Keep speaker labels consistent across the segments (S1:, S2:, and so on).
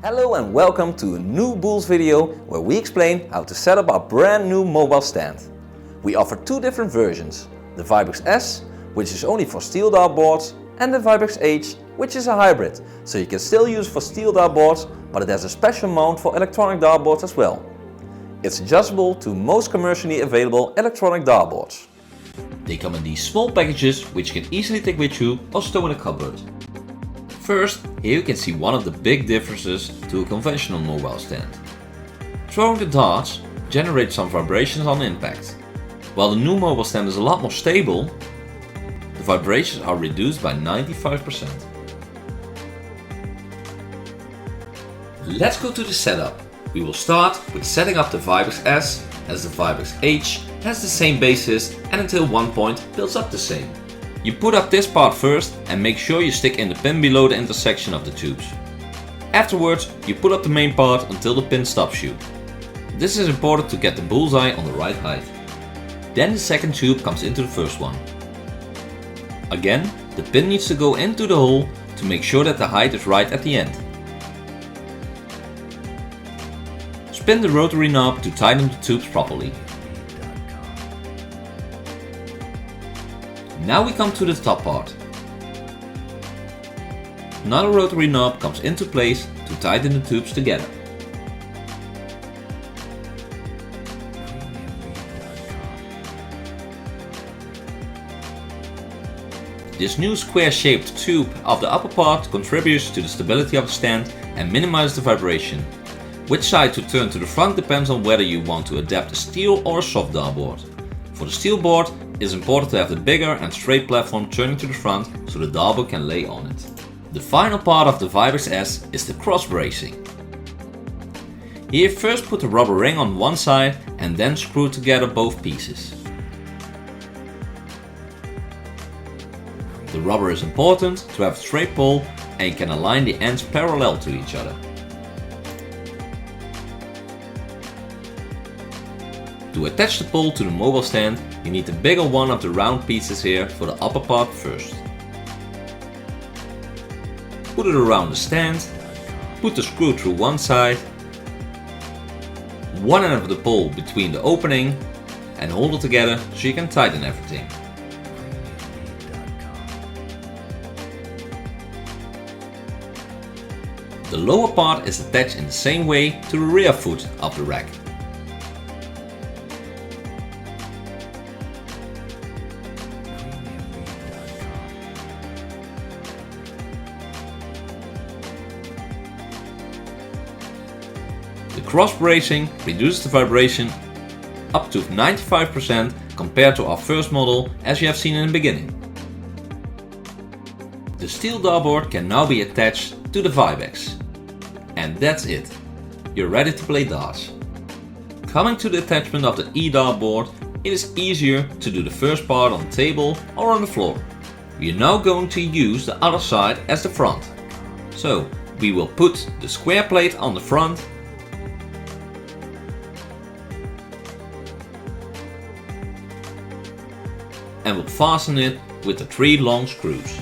S1: Hello and welcome to a new Bulls video where we explain how to set up our brand new mobile stand. We offer two different versions, the Vibex S, which is only for steel dartboards, and the Vibex H, which is a hybrid, so you can still use for steel dartboards, but it has a special mount for electronic dartboards as well. It's adjustable to most commercially available electronic dartboards.
S2: They come in these small packages which you can easily take with you or store in a cupboard. First, here you can see one of the big differences to a conventional mobile stand. Throwing the darts generates some vibrations on impact. While the new mobile stand is a lot more stable, the vibrations are reduced by 95%. Let's go to the setup. We will start with setting up the Vibex S, as the Vibex H has the same basis and until one point builds up the same. You put up this part first and make sure you stick in the pin below the intersection of the tubes. Afterwards, you put up the main part until the pin stops you. This is important to get the bullseye on the right height. Then the second tube comes into the first one. Again, the pin needs to go into the hole to make sure that the height is right at the end. Spin the rotary knob to tighten the tubes properly. Now we come to the top part. Another rotary knob comes into place to tighten the tubes together. This new square-shaped tube of the upper part contributes to the stability of the stand and minimizes the vibration. Which side to turn to the front depends on whether you want to adapt a steel or a soft dartboard. For the steel board, it is important to have the bigger and straight platform turning to the front so the dartboard can lay on it. The final part of the Vibex S is the cross bracing. Here first put the rubber ring on one side and then screw together both pieces. The rubber is important to have a straight pole and you can align the ends parallel to each other. To attach the pole to the mobile stand, you need the bigger one of the round pieces here for the upper part first. Put it around the stand, put the screw through one side, one end of the pole between the opening and hold it together so you can tighten everything. The lower part is attached in the same way to the rear foot of the rack. The cross bracing reduces the vibration up to 95% compared to our first model, as you have seen in the beginning. The steel dartboard can now be attached to the Vibex. And that's it. You're ready to play darts. Coming to the attachment of the e-dartboard, it is easier to do the first part on the table or on the floor. We are now going to use the other side as the front. So we will put the square plate on the front and will fasten it with the 3 long screws.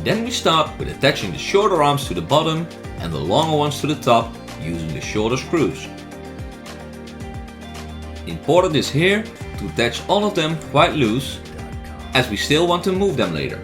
S2: Then we start with attaching the shorter arms to the bottom and the longer ones to the top using the shorter screws. Important is here to attach all of them quite loose, as we still want to move them later.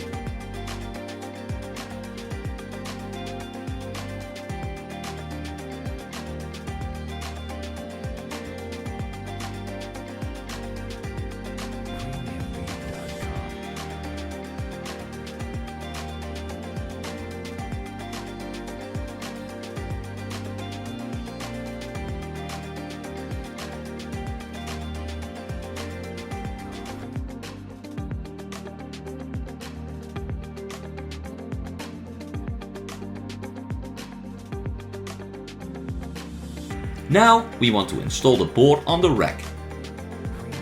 S2: Now we want to install the board on the rack.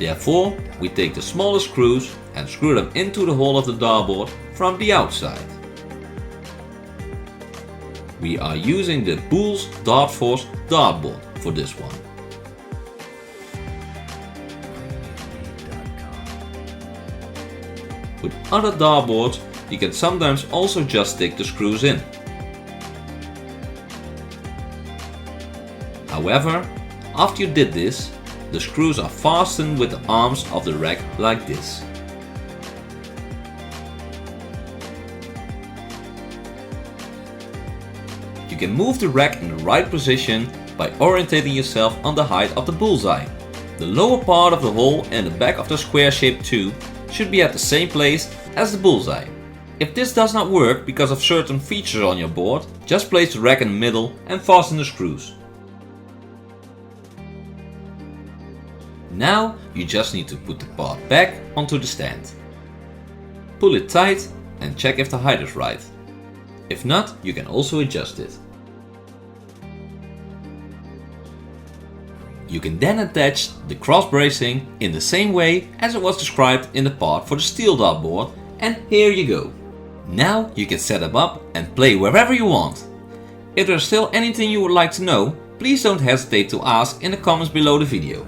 S2: Therefore, we take the smaller screws and screw them into the hole of the dartboard from the outside. We are using the Bools Dartforce dartboard for this one. With other dartboards, you can sometimes also just stick the screws in. However, after you did this, the screws are fastened with the arms of the rack like this. You can move the rack in the right position by orientating yourself on the height of the bullseye. The lower part of the hole and the back of the square-shaped tube should be at the same place as the bullseye. If this does not work because of certain features on your board, just place the rack in the middle and fasten the screws. Now you just need to put the part back onto the stand. Pull it tight and check if the height is right. If not, you can also adjust it. You can then attach the cross bracing in the same way as it was described in the part for the steel dartboard, and here you go. Now you can set them up and play wherever you want. If there's still anything you would like to know, please don't hesitate to ask in the comments below the video.